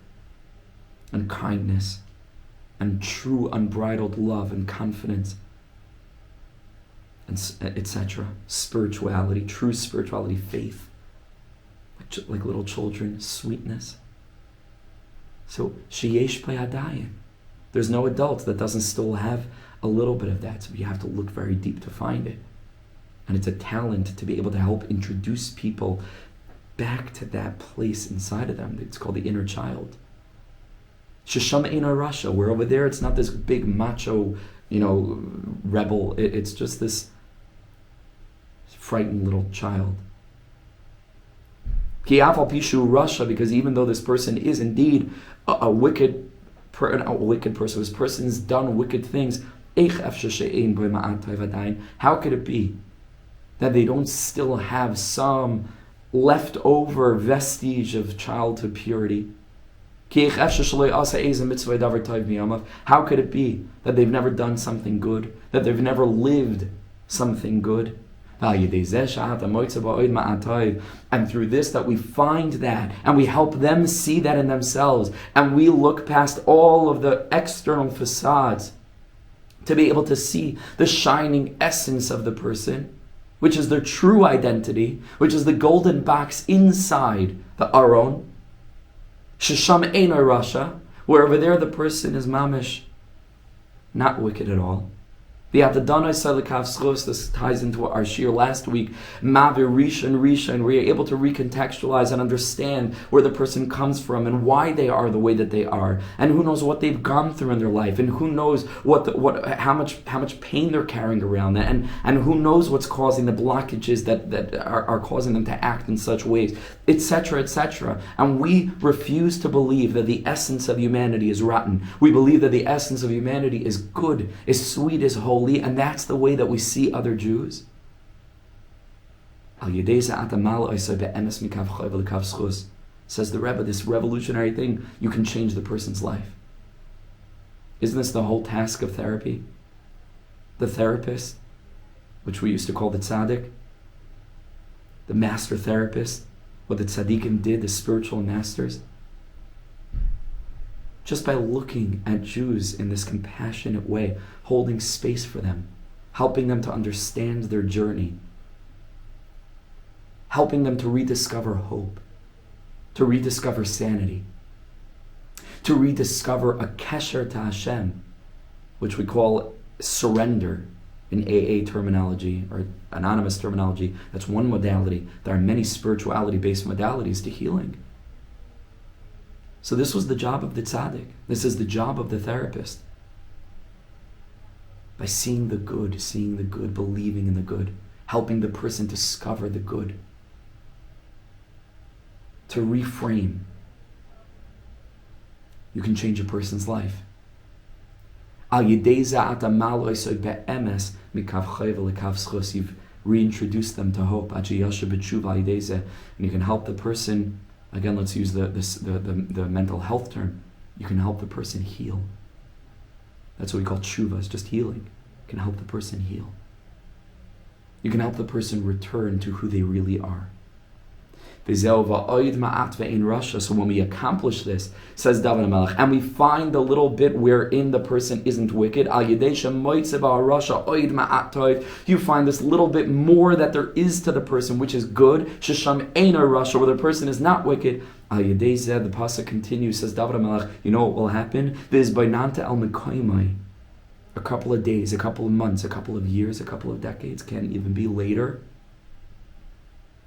and kindness and true unbridled love and confidence, and etc. Spirituality, true spirituality, faith, like little children, sweetness. So, sheyesh payadayin. There's no adult that doesn't still have a little bit of that, so you have to look very deep to find it. And it's a talent to be able to help introduce people back to that place inside of them. It's called the inner child. Shesham Eina Rasha, where over there it's not this big macho, rebel. It's just this frightened little child. Ki'afal pishu Rasha, because even though this person is indeed a wicked person, this person's done wicked things, how could it be that they don't still have some leftover vestige of childhood purity? How could it be that they've never done something good, that they've never lived something good? And through this, that we find that, and we help them see that in themselves, and we look past all of the external facades to be able to see the shining essence of the person, which is their true identity, which is the golden box inside the aron. Shesham Eina Rasha, where over there the person is mamish, not wicked at all. This ties into our shir last week. Mavir Rishon, where you're able to recontextualize and understand where the person comes from and why they are the way that they are, and who knows what they've gone through in their life, and who knows how much pain they're carrying around, and who knows what's causing the blockages that are causing them to act in such ways, etc., etc. And we refuse to believe that the essence of humanity is rotten. We believe that the essence of humanity is good, is sweet, is holy. And that's the way that we see other Jews. Says the Rebbe, this revolutionary thing, you can change the person's life. Isn't this the whole task of therapy? The therapist, which we used to call the tzaddik, the master therapist, what the tzaddikim did, the spiritual masters. Just by looking at Jews in this compassionate way, holding space for them, helping them to understand their journey, helping them to rediscover hope, to rediscover sanity, to rediscover a kesher to Hashem, which we call surrender in AA terminology or anonymous terminology. That's one modality. There are many spirituality-based modalities to healing. So this was the job of the tzaddik. This is the job of the therapist. By seeing the good, believing in the good, helping the person discover the good, to reframe. You can change a person's life. You've reintroduced them to hope, and you can help the person. Again, let's use the mental health term. You can help the person heal. That's what we call tshuva, it's just healing. You can help the person heal. You can help the person return to who they really are. So when we accomplish this, says David HaMelech, and we find the little bit wherein the person isn't wicked, you find this little bit more that there is to the person, which is good, where the person is not wicked. The pasuk continues, says David HaMelech, you know what will happen? A couple of days, a couple of months, a couple of years, a couple of decades, can't even be later.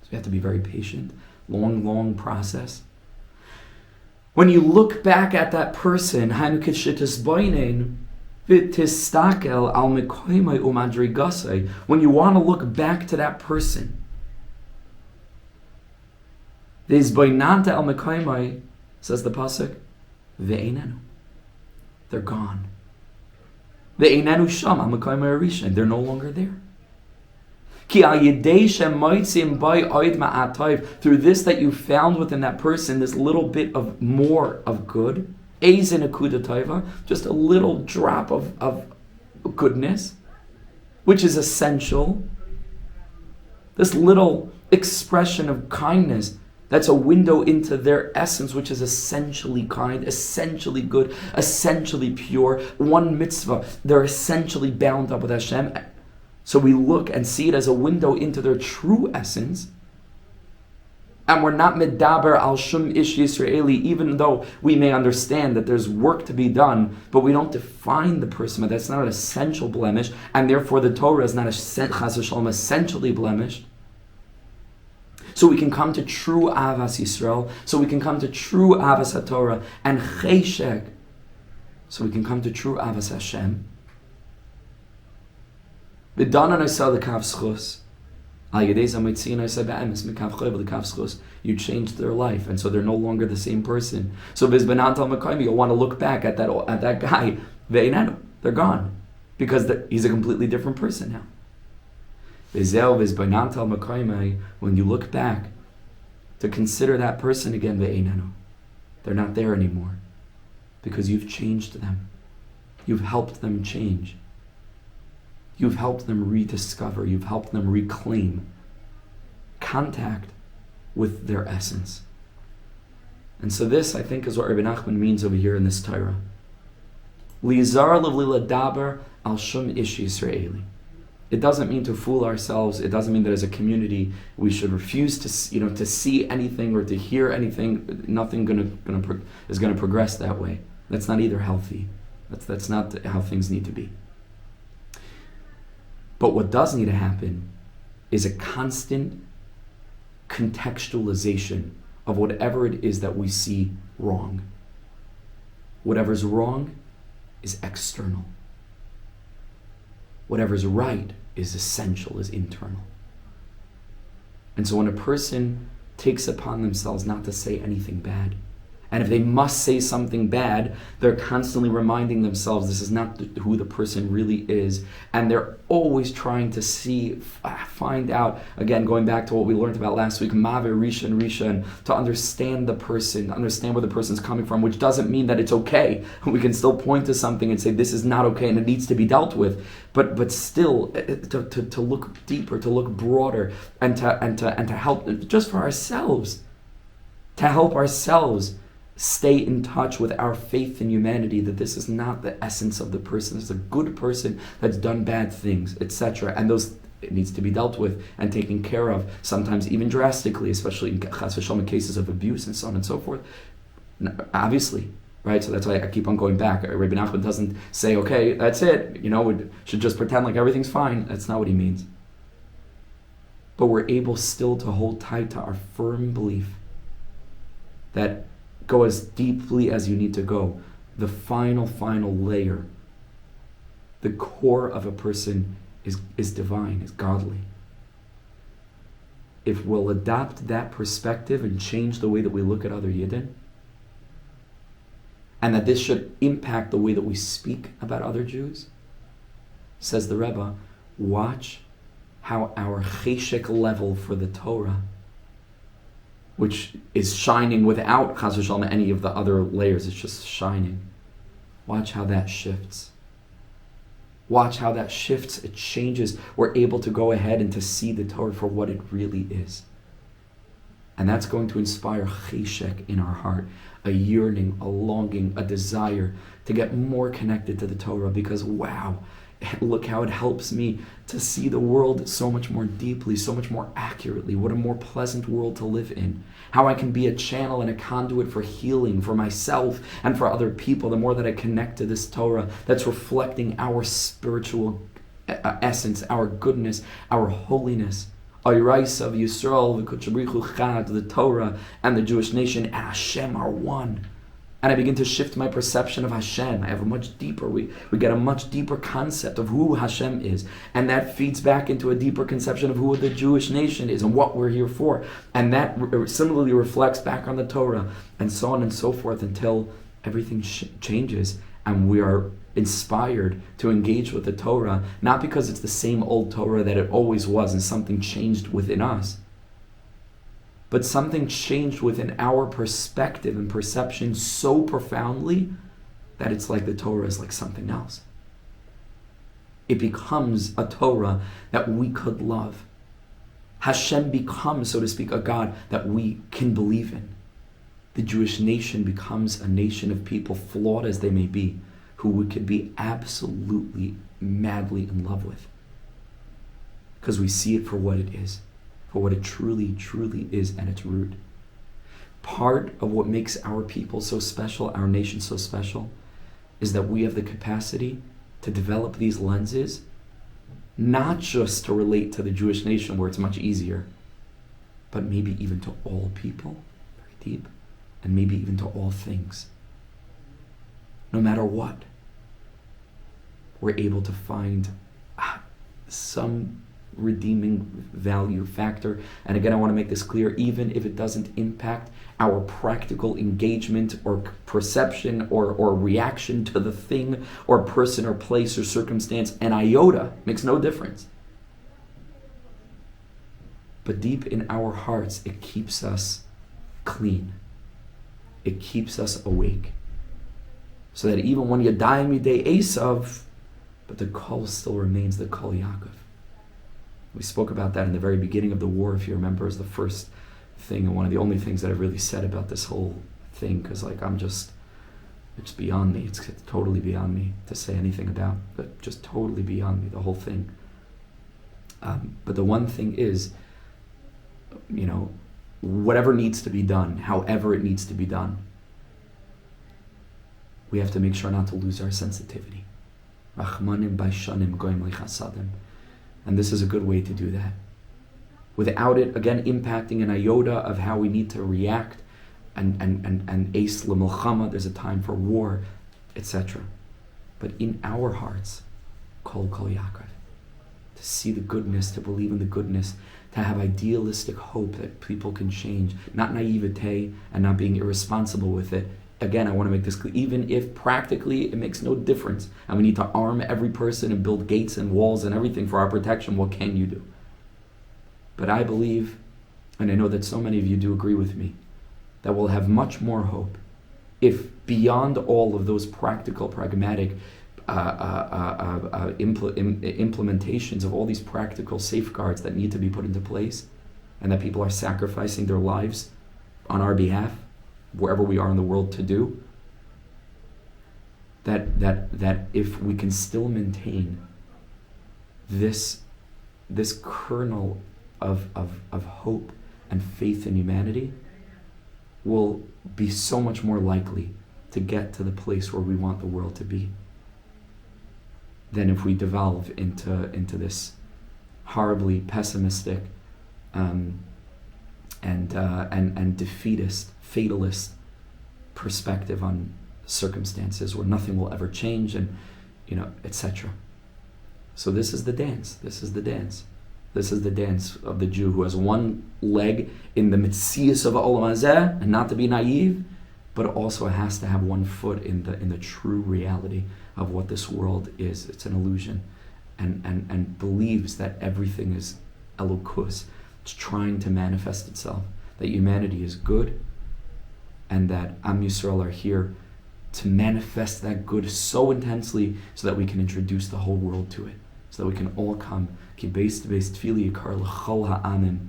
So you have to be very patient. Long process. When you look back at that person, when you want to look back to that person, says the pasuk, they're gone. They're no longer there. Through this that you found within that person, this little bit of more of good, just a little drop of goodness, which is essential. This little expression of kindness, that's a window into their essence, which is essentially kind, essentially good, essentially pure. One mitzvah, they're essentially bound up with Hashem. So we look and see it as a window into their true essence. And we're not medaber al shum ish Yisraeli, even though we may understand that there's work to be done, but we don't define the person. That's not an essential blemish, and therefore the Torah is not essentially blemished. So we can come to true Avas Yisrael, so we can come to true Avas HaTorah, and Cheshek, so we can come to true Avas Hashem. You changed their life, and so they're no longer the same person. So you'll want to look back at that guy. They're gone because he's a completely different person now. When you look back to consider that person again, they're not there anymore because you've changed them. You've helped them change. You've helped them rediscover. You've helped them reclaim contact with their essence. And so this, I think, is what Rebbe Nachman means over here in this Torah. Lizar l'daber al shum ish Yisraeli. It doesn't mean to fool ourselves. It doesn't mean that as a community we should refuse to see anything or to hear anything. Nothing is going to progress that way. That's not either healthy. That's not how things need to be. But what does need to happen is a constant contextualization of whatever it is that we see wrong. Whatever's wrong is external. Whatever's right is essential, is internal. And so when a person takes upon themselves not to say anything bad, and if they must say something bad, they're constantly reminding themselves this is not who the person really is. And they're always trying to find out, again, going back to what we learned about last week, Maver Rishon, to understand the person, understand where the person's coming from, which doesn't mean that it's okay. We can still point to something and say this is not okay and it needs to be dealt with. But still, to look deeper, to look broader, and to help, just for ourselves, to help ourselves stay in touch with our faith in humanity, that this is not the essence of the person. It's a good person that's done bad things, etc. And it needs to be dealt with and taken care of, sometimes even drastically, especially in chas v'shalom cases of abuse and so on and so forth. Obviously, right? So that's why I keep on going back. Rebbe Nachman doesn't say, okay, that's it. We should just pretend like everything's fine. That's not what he means. But we're able still to hold tight to our firm belief that go as deeply as you need to go. The final layer, the core of a person is divine, is godly. if we'll adopt that perspective and change the way that we look at other Yidden, and that this should impact the way that we speak about other Jews, says the Rebbe, watch how our cheshek level for the Torah, which is shining without chas v'shalom any of the other layers, it's just shining. Watch how that shifts. Watch how that shifts, it changes. We're able to go ahead and to see the Torah for what it really is. And that's going to inspire cheshek in our heart, a yearning, a longing, a desire to get more connected to the Torah, because wow, look how it helps me to see the world so much more deeply, so much more accurately. What a more pleasant world to live in. How I can be a channel and a conduit for healing for myself and for other people. The more that I connect to this Torah that's reflecting our spiritual essence, our goodness, our holiness. Oyrais of Yisrael, v'Kodesh Chad, the Torah and the Jewish nation and Hashem are one. And I begin to shift my perception of Hashem. I have a much deeper, we get a much deeper concept of who Hashem is. And that feeds back into a deeper conception of who the Jewish nation is and what we're here for. And that similarly reflects back on the Torah, and so on and so forth, until everything changes and we are inspired to engage with the Torah, not because it's the same old Torah that it always was and something changed within us, but something changed within our perspective and perception so profoundly that it's like the Torah is like something else. It becomes a Torah that we could love. Hashem becomes, so to speak, a God that we can believe in. The Jewish nation becomes a nation of people, flawed as they may be, who we could be absolutely, madly in love with. Because we see it for what it is. For what it truly, truly is at its root. Part of what makes our people so special, our nation so special, is that we have the capacity to develop these lenses, not just to relate to the Jewish nation where it's much easier, but maybe even to all people, very deep, and maybe even to all things. No matter what, we're able to find some redeeming value factor. And again, I want to make this clear, even if it doesn't impact our practical engagement or perception or reaction to the thing or person or place or circumstance, an iota makes no difference. But deep in our hearts, it keeps us clean. It keeps us awake. So that even when you die midei Esav, but the kol still remains the kol Yaakov. We spoke about that in the very beginning of the war, if you remember, as the first thing and one of the only things that I've really said about this whole thing, because it's beyond me. It's totally beyond me to say anything about, but just totally beyond me, the whole thing. But the one thing is, whatever needs to be done, however it needs to be done, we have to make sure not to lose our sensitivity. Rachmanim baishanim goyim lechasadim. And this is a good way to do that. Without it, again, impacting an iota of how we need to react, and eis l'milchama, there's a time for war, etc. But in our hearts, kol Yaakov, to see the goodness, to believe in the goodness, to have idealistic hope that people can change, not naivete and not being irresponsible with it. Again, I want to make this clear, even if practically it makes no difference and we need to arm every person and build gates and walls and everything for our protection, what can you do? But I believe, and I know that so many of you do agree with me, that we'll have much more hope if beyond all of those practical, pragmatic implementations of all these practical safeguards that need to be put into place, and that people are sacrificing their lives on our behalf, wherever we are in the world to do, that if we can still maintain this kernel of hope and faith in humanity, we'll be so much more likely to get to the place where we want the world to be than if we devolve into this horribly pessimistic and defeatist, fatalist perspective on circumstances where nothing will ever change, and etc. So this is the dance. This is the dance of the Jew who has one leg in the Metzias of Olam Hazeh, and not to be naive, but also has to have one foot in the true reality of what this world is. It's an illusion, and believes that everything is Elokus. It's trying to manifest itself, that humanity is good, and that Am Yisrael are here to manifest that good so intensely so that we can introduce the whole world to it, so that we can all come. Ki beis tefili yikar l'chol ha'amim.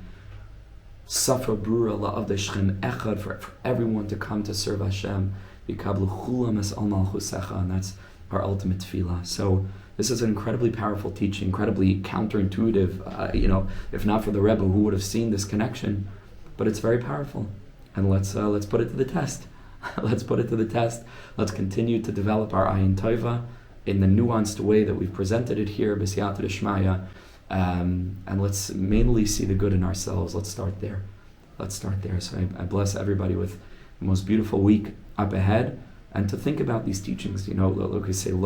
Safra brura la'avdei shchem echad, for everyone to come to serve Hashem. Yikablu chulam es al malchusecha, and that's our ultimate tefillah. So this is an incredibly powerful teaching, incredibly counterintuitive. If not for the Rebbe, who would have seen this connection? But it's very powerful, and let's put it to the test. Let's put it to the test. Let's continue to develop our ayin tova in the nuanced way that we've presented it here, b'siyata d'shmaya, and let's mainly see the good in ourselves. Let's start there. So I bless everybody with the most beautiful week up ahead, and to think about these teachings. Like we say, the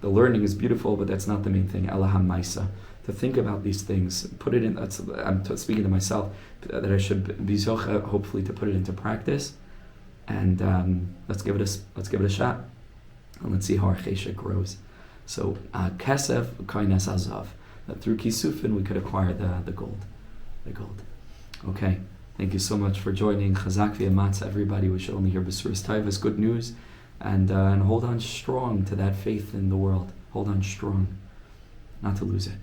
learning is beautiful, but that's not the main thing. Elaham maisa. To think about these things, put it in. I'm speaking to myself that I should be zocha, hopefully, to put it into practice, and let's give it a shot, and let's see how our cheshek grows. So kesef kainas azav, that through kisufin we could acquire the gold. Okay, thank you so much for joining. Chazak v'yamatz, everybody. We should only hear besuras taivas, good news, and hold on strong to that faith in the world. Hold on strong, not to lose it.